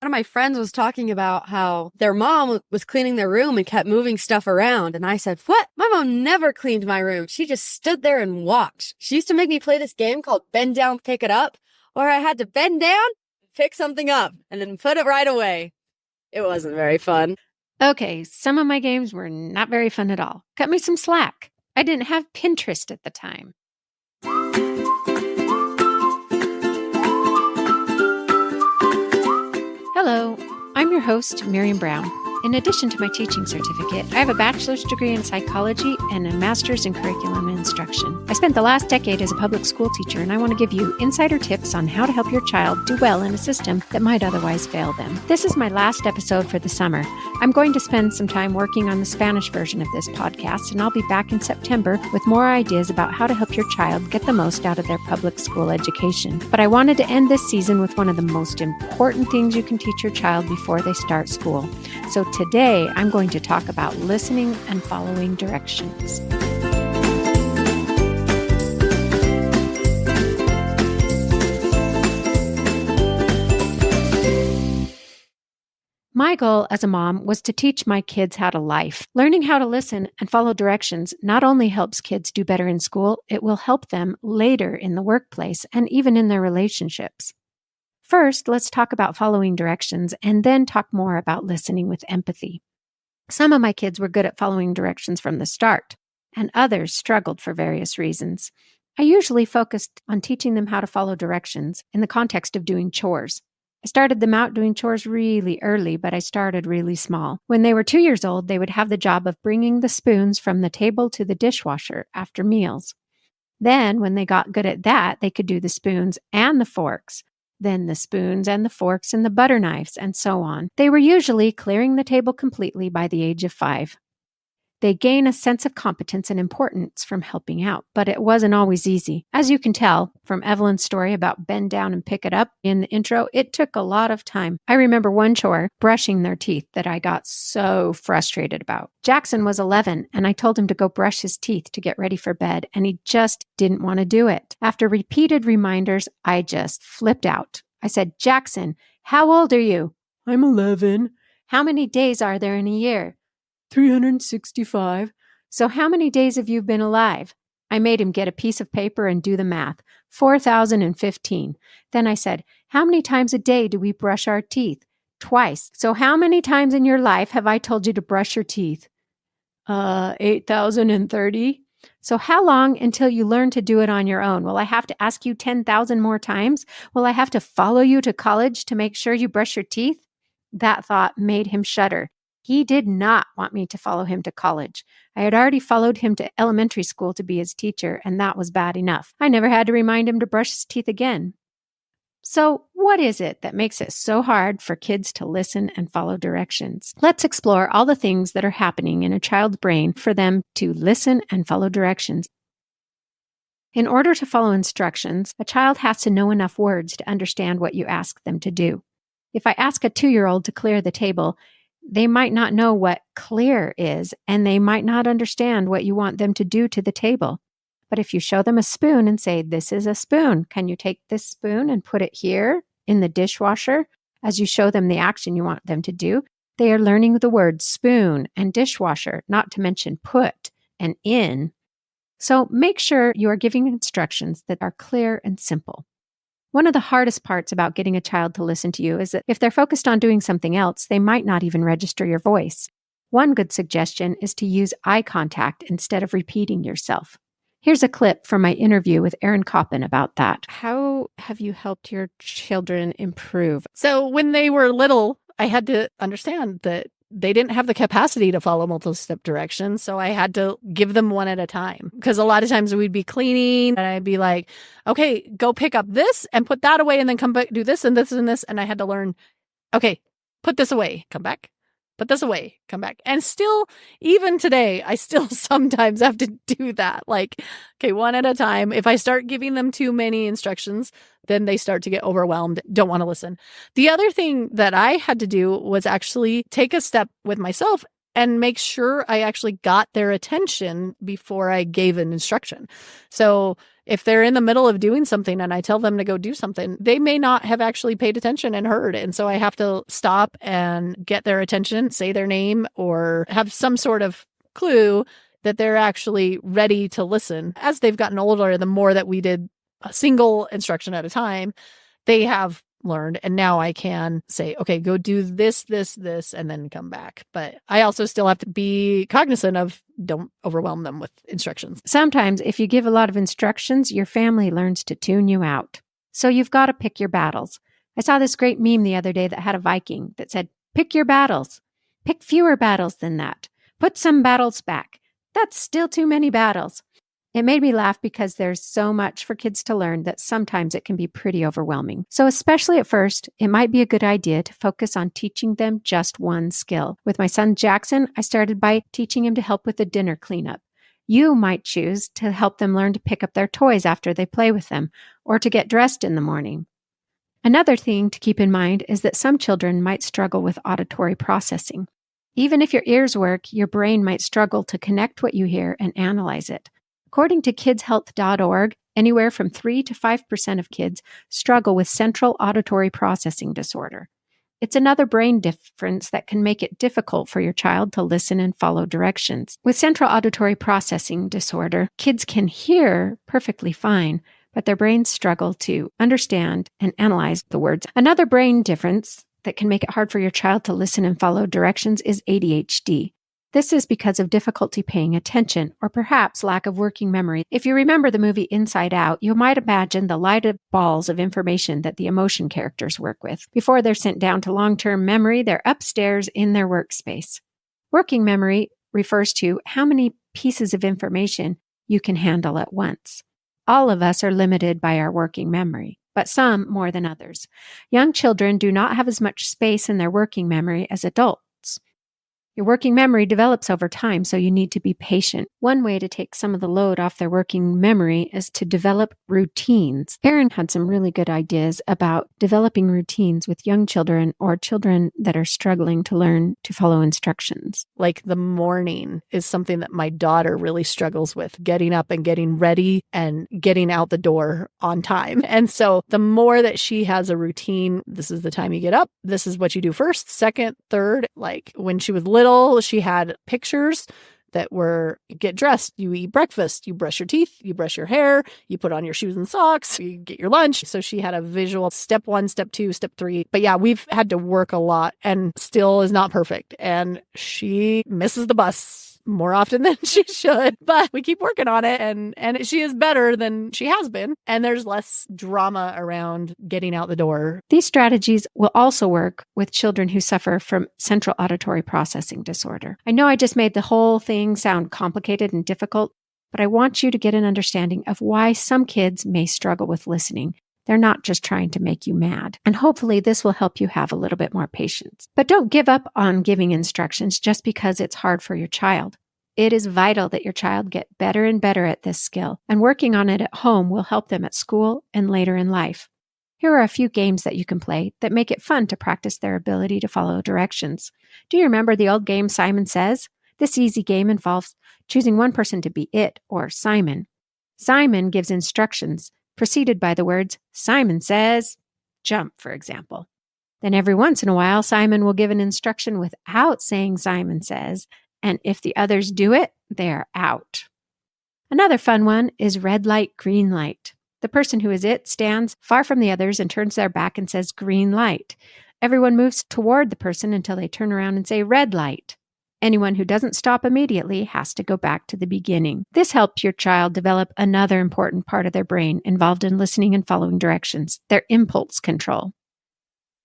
One of my friends was talking about how their mom was cleaning their room and kept moving stuff around. And I said, what? My mom never cleaned my room. She just stood there and watched. She used to make me play this game called Bend Down, Pick It Up, where I had to bend down, pick something up, and then put it right away. It wasn't very fun. Okay, some of my games were not very fun at all. Cut me some slack. I didn't have Pinterest at the time. Hello, I'm your host, Erin Brown. In addition to my teaching certificate, I have a bachelor's degree in psychology and a master's in curriculum instruction. I spent the last decade as a public school teacher, and I want to give you insider tips on how to help your child do well in a system that might otherwise fail them. This is my last episode for the summer. I'm going to spend some time working on the Spanish version of this podcast, and I'll be back in September with more ideas about how to help your child get the most out of their public school education. But I wanted to end this season with one of the most important things you can teach your child before they start school. So today, I'm going to talk about listening and following directions. My goal as a mom was to teach my kids how to life. Learning how to listen and follow directions not only helps kids do better in school, it will help them later in the workplace and even in their relationships. First, let's talk about following directions and then talk more about listening with empathy. Some of my kids were good at following directions from the start, and others struggled for various reasons. I usually focused on teaching them how to follow directions in the context of doing chores. I started them out doing chores really early, but I started really small. When they were 2 years old, they would have the job of bringing the spoons from the table to the dishwasher after meals. Then, when they got good at that, they could do the spoons and the forks. Then the spoons and the forks and the butter knives, and so on. They were usually clearing the table completely by the age of 5. They gain a sense of competence and importance from helping out, but it wasn't always easy. As you can tell from Evelyn's story about bend down and pick it up in the intro, it took a lot of time. I remember one chore, brushing their teeth, that I got so frustrated about. Jackson was 11, and I told him to go brush his teeth to get ready for bed, and he just didn't want to do it. After repeated reminders, I just flipped out. I said, "Jackson, how old are you?" "I'm 11. "How many days are there in a year?" 365. "So how many days have you been alive?" I made him get a piece of paper and do the math. 4,015. Then I said, "How many times a day do we brush our teeth?" "Twice. So how many times in your life have I told you to brush your teeth?" 8,030. "So how long until you learn to do it on your own? Will I have to ask you 10,000 more times? Will I have to follow you to college to make sure you brush your teeth?" That thought made him shudder. He did not want me to follow him to college. I had already followed him to elementary school to be his teacher, and that was bad enough. I never had to remind him to brush his teeth again. So, what is it that makes it so hard for kids to listen and follow directions? Let's explore all the things that are happening in a child's brain for them to listen and follow directions. In order to follow instructions, a child has to know enough words to understand what you ask them to do. If I ask a 2-year-old to clear the table, they might not know what clear is, and they might not understand what you want them to do to the table. But if you show them a spoon and say, "This is a spoon. Can you take this spoon and put it here in the dishwasher?" As you show them the action you want them to do, they are learning the words spoon and dishwasher, not to mention put and in. So make sure you are giving instructions that are clear and simple. One of the hardest parts about getting a child to listen to you is that if they're focused on doing something else, they might not even register your voice. One good suggestion is to use eye contact instead of repeating yourself. Here's a clip from my interview with Erin Coppin about that. How have you helped your children improve? So when they were little, I had to understand that they didn't have the capacity to follow multi-step directions. So I had to give them one at a time, because a lot of times we'd be cleaning and I'd be like, "Okay, go pick up this and put that away and then come back, do this and this and this." And I had to learn, "Okay, put this away, come back, put this away, come back." And still, even today, I still sometimes have to do that. Like, okay, one at a time. If I start giving them too many instructions, then they start to get overwhelmed, don't want to listen. The other thing that I had to do was actually take a step with myself and make sure I actually got their attention before I gave an instruction. So if they're in the middle of doing something and I tell them to go do something, they may not have actually paid attention and heard. And so I have to stop and get their attention, say their name, or have some sort of clue that they're actually ready to listen. As they've gotten older, the more that we did a single instruction at a time, they have learned. And now I can say, okay, go do this, and then come back. But I also still have to be cognizant of don't overwhelm them with instructions. Sometimes if you give a lot of instructions, your family learns to tune you out. So you've got to pick your battles. I saw this great meme the other day that had a Viking that said, pick your battles. Pick fewer battles than that. Put some battles back. That's still too many battles. It made me laugh because there's so much for kids to learn that sometimes it can be pretty overwhelming. So especially at first, it might be a good idea to focus on teaching them just one skill. With my son Jackson, I started by teaching him to help with the dinner cleanup. You might choose to help them learn to pick up their toys after they play with them, or to get dressed in the morning. Another thing to keep in mind is that some children might struggle with auditory processing. Even if your ears work, your brain might struggle to connect what you hear and analyze it. According to kidshealth.org, anywhere from 3 to 5% of kids struggle with central auditory processing disorder. It's another brain difference that can make it difficult for your child to listen and follow directions. With central auditory processing disorder, kids can hear perfectly fine, but their brains struggle to understand and analyze the words. Another brain difference that can make it hard for your child to listen and follow directions is ADHD. This is because of difficulty paying attention, or perhaps lack of working memory. If you remember the movie Inside Out, you might imagine the lighted balls of information that the emotion characters work with. Before they're sent down to long-term memory, they're upstairs in their workspace. Working memory refers to how many pieces of information you can handle at once. All of us are limited by our working memory, but some more than others. Young children do not have as much space in their working memory as adults. Your working memory develops over time, so you need to be patient. One way to take some of the load off their working memory is to develop routines. Erin had some really good ideas about developing routines with young children or children that are struggling to learn to follow instructions. Like the morning is something that my daughter really struggles with, getting up and getting ready and getting out the door on time. And so the more that she has a routine, this is the time you get up, this is what you do first, second, third. Like when she was little, she had pictures that were get dressed, you eat breakfast, you brush your teeth, you brush your hair, you put on your shoes and socks, you get your lunch. So she had a visual step 1, step 2, step 3. But yeah, we've had to work a lot and still is not perfect. And she misses the bus more often than she should, but we keep working on it and she is better than she has been. And there's less drama around getting out the door. These strategies will also work with children who suffer from central auditory processing disorder. I know I just made the whole thing sound complicated and difficult, but I want you to get an understanding of why some kids may struggle with listening. They're not just trying to make you mad. And hopefully this will help you have a little bit more patience. But don't give up on giving instructions just because it's hard for your child. It is vital that your child get better and better at this skill, and working on it at home will help them at school and later in life. Here are a few games that you can play that make it fun to practice their ability to follow directions. Do you remember the old game Simon Says? This easy game involves choosing one person to be it or Simon. Simon gives instructions preceded by the words, Simon says, jump, for example. Then every once in a while, Simon will give an instruction without saying Simon says, and if the others do it, they're out. Another fun one is red light, green light. The person who is it stands far from the others and turns their back and says green light. Everyone moves toward the person until they turn around and say red light. Anyone who doesn't stop immediately has to go back to the beginning. This helps your child develop another important part of their brain involved in listening and following directions, their impulse control.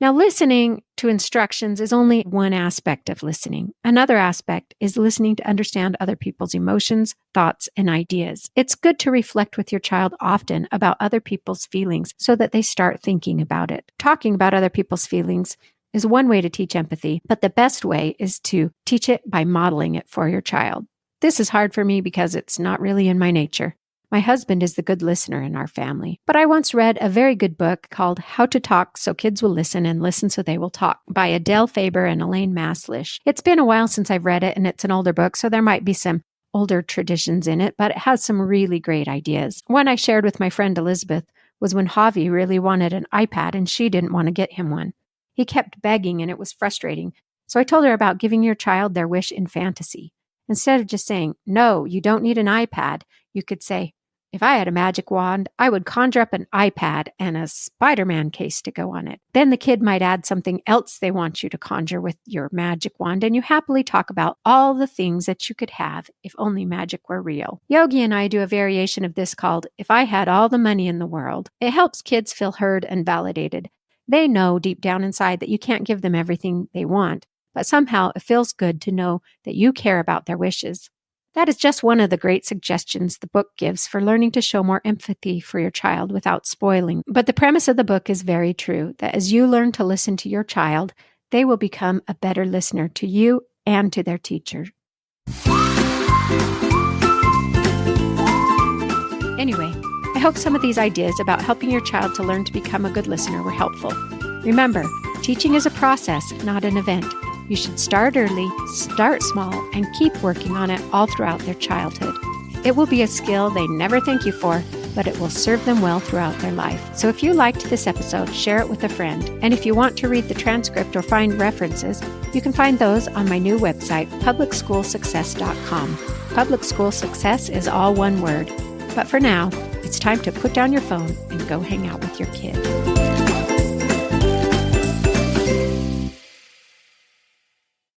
Now, listening to instructions is only one aspect of listening. Another aspect is listening to understand other people's emotions, thoughts, and ideas. It's good to reflect with your child often about other people's feelings so that they start thinking about it. Talking about other people's feelings is one way to teach empathy, but the best way is to teach it by modeling it for your child. This is hard for me because it's not really in my nature. My husband is the good listener in our family, but I once read a very good book called How to Talk So Kids Will Listen and Listen So They Will Talk by Adele Faber and Elaine Maslish. It's been a while since I've read it, and it's an older book, so there might be some older traditions in it, but it has some really great ideas. One I shared with my friend Elizabeth was when Javi really wanted an iPad and she didn't want to get him one. He kept begging and it was frustrating. So I told her about giving your child their wish in fantasy. Instead of just saying, no, you don't need an iPad, you could say, if I had a magic wand, I would conjure up an iPad and a Spider-Man case to go on it. Then the kid might add something else they want you to conjure with your magic wand, and you happily talk about all the things that you could have if only magic were real. Yogi and I do a variation of this called If I Had All the Money in the World. It helps kids feel heard and validated. They know deep down inside that you can't give them everything they want, but somehow it feels good to know that you care about their wishes. That is just one of the great suggestions the book gives for learning to show more empathy for your child without spoiling. But the premise of the book is very true, that as you learn to listen to your child, they will become a better listener to you and to their teacher. Anyway, I hope some of these ideas about helping your child to learn to become a good listener were helpful. Remember, teaching is a process, not an event. You should start early, start small, and keep working on it all throughout their childhood. It will be a skill they never thank you for, but it will serve them well throughout their life. So if you liked this episode, share it with a friend. And if you want to read the transcript or find references, you can find those on my new website, publicschoolsuccess.com. Public School Success is all one word. But for now, it's time to put down your phone and go hang out with your kid.